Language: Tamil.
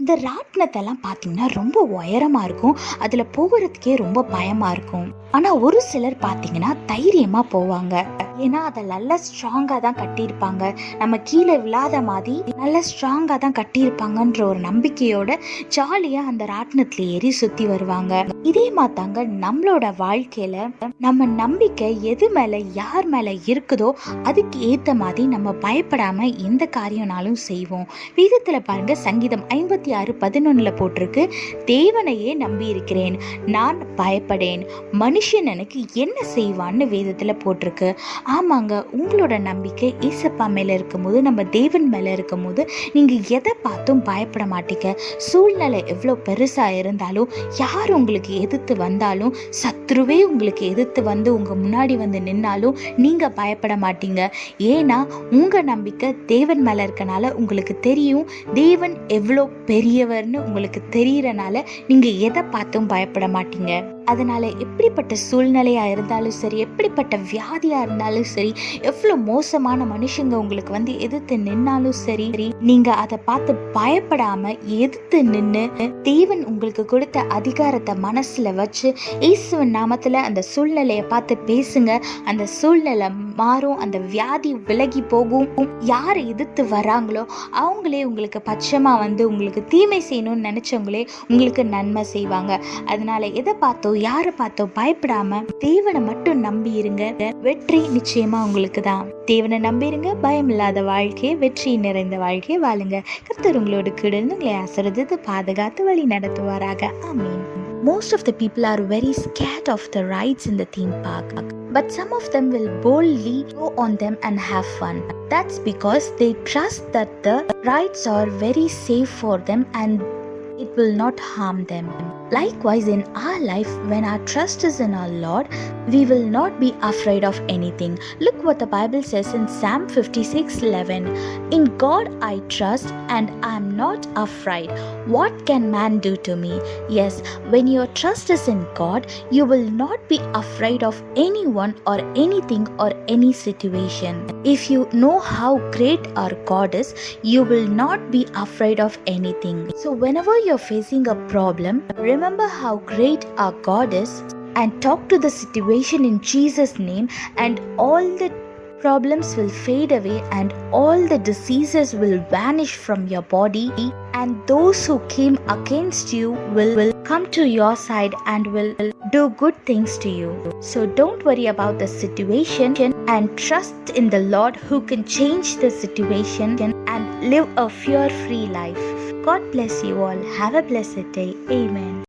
இந்த ராட்டினத்தெல்லாம் பார்த்தீங்கன்னா ரொம்ப உயரமாக இருக்கும். அதில் போகிறதுக்கே ரொம்ப பயமாக இருக்கும். ஆனால் ஒரு சிலர் பார்த்தீங்கன்னா தைரியமாக போவாங்க. ஏன்னா அதை நல்லா ஸ்ட்ராங்காக தான் கட்டியிருப்பாங்க. நம்ம கீழே விழாத மாதிரி நல்லா ஸ்ட்ராங்காக தான் கட்டியிருப்பாங்கன்ற ஒரு நம்பிக்கையோட ஜாலியாக அந்த ராட்டினத்தில் ஏறி சுற்றி வருவாங்க. இதே மாத்தாங்க நம்மளோட வாழ்க்கையில் நம்ம நம்பிக்கை எது மேலே யார் மேலே இருக்குதோ அதுக்கு ஏற்ற மாதிரி நம்ம பயப்படாமல் எந்த காரியம்னாலும் செய்வோம். வேதத்தில் பாருங்க, சங்கீதம் 56:11 போட்டிருக்கு, தேவனையே நம்பி இருக்கிறேன், நான் பயப்படேன், மனுஷன் எனக்கு என்ன செய்வான்னு வேதத்தில் போட்டிருக்கு. ஆமாங்க, உங்களோட நம்பிக்கை ஏசப்பா மேலே இருக்கும்போது, நம்ம தேவன் மேலே இருக்கும்போது நீங்கள் எதை பார்த்தும் பயப்பட மாட்டீங்க. சூழ்நிலை எவ்வளோ பெருசாக இருந்தாலும், யார் உங்களுக்கு எதிர்த்து வந்தாலும், சத்ருவே உங்களுக்கு எதிர்த்து வந்து உங்கள் முன்னாடி வந்து நின்னாலும் நீங்கள் பயப்பட மாட்டீங்க. ஏன்னா உங்கள் நம்பிக்கை தேவன் மேலே இருக்கனால உங்களுக்கு தெரியும் தேவன் எவ்வளோ பெரியவர்னு உங்களுக்கு தெரியறனால நீங்கள் எதை பார்த்தும் பயப்பட மாட்டீங்க. அதனால எப்படிப்பட்ட சூழ்நிலையா இருந்தாலும் சரி, எப்படிப்பட்ட வியாதியா இருந்தாலும் சரி, எவ்வளவு மோசமான மனுஷங்க உங்களுக்கு வந்து எதிர்த்து நின்னாலும் சரி, நீங்க அதை பார்த்து பயப்படாம எதிர்த்து நின்று தேவன் உங்களுக்கு கொடுத்த அதிகாரத்தை மனசுல வச்சு இயேசுவின் நாமத்துல அந்த சூழ்நிலையை பார்த்து பேசுங்க. அந்த சூழ்நிலை மாறும், அந்த வியாதி விலகி போகும். யாரை எதிர்த்து வராங்களோ அவங்களே உங்களுக்கு பட்சமா வந்து உங்களுக்கு தீமை செய்யணும்னு நினைச்சவங்களே உங்களுக்கு நன்மை செய்வாங்க. அதனால எதை பார்த்தோ யாரை பார்த்தோ பயப்படாம தேவனை மட்டும் நம்பி இருங்க. வெற்றி நிச்சயமா உங்களுக்கு தான். தேவனை நம்பி இருங்க. பயம் இல்லாத வாழ்க்கையை, வெற்றி நிறைந்த வாழ்க்கையை வாழுங்க. கர்த்தர் உங்களோடு கூட இருந்து உங்களை ஆசீர்வதித்து பாதுகாத்து வழி நடத்துவாராக. ஆமீன். Most of the people are very scared of the rides in the theme park, but some of them will boldly go on them and have fun. That's because they trust that the rides are very safe for them and it will not harm them. Likewise, in our life, when our trust is in our Lord, we will not be afraid of anything. Look what the Bible says in Psalm 56:11. In God I trust and I am not afraid. What can man do to me? Yes, when your trust is in God, you will not be afraid of anyone or anything or any situation. If you know how great our God is, you will not be afraid of anything. So whenever you're facing a problem, remember how great our God is and talk to the situation in Jesus' name, and all the problems will fade away and all the diseases will vanish from your body, and those who came against you will come to your side and will do good things to you. So don't worry about the situation and trust in the Lord who can change the situation and live a fear-free life. God bless you all. Have a blessed day. Amen.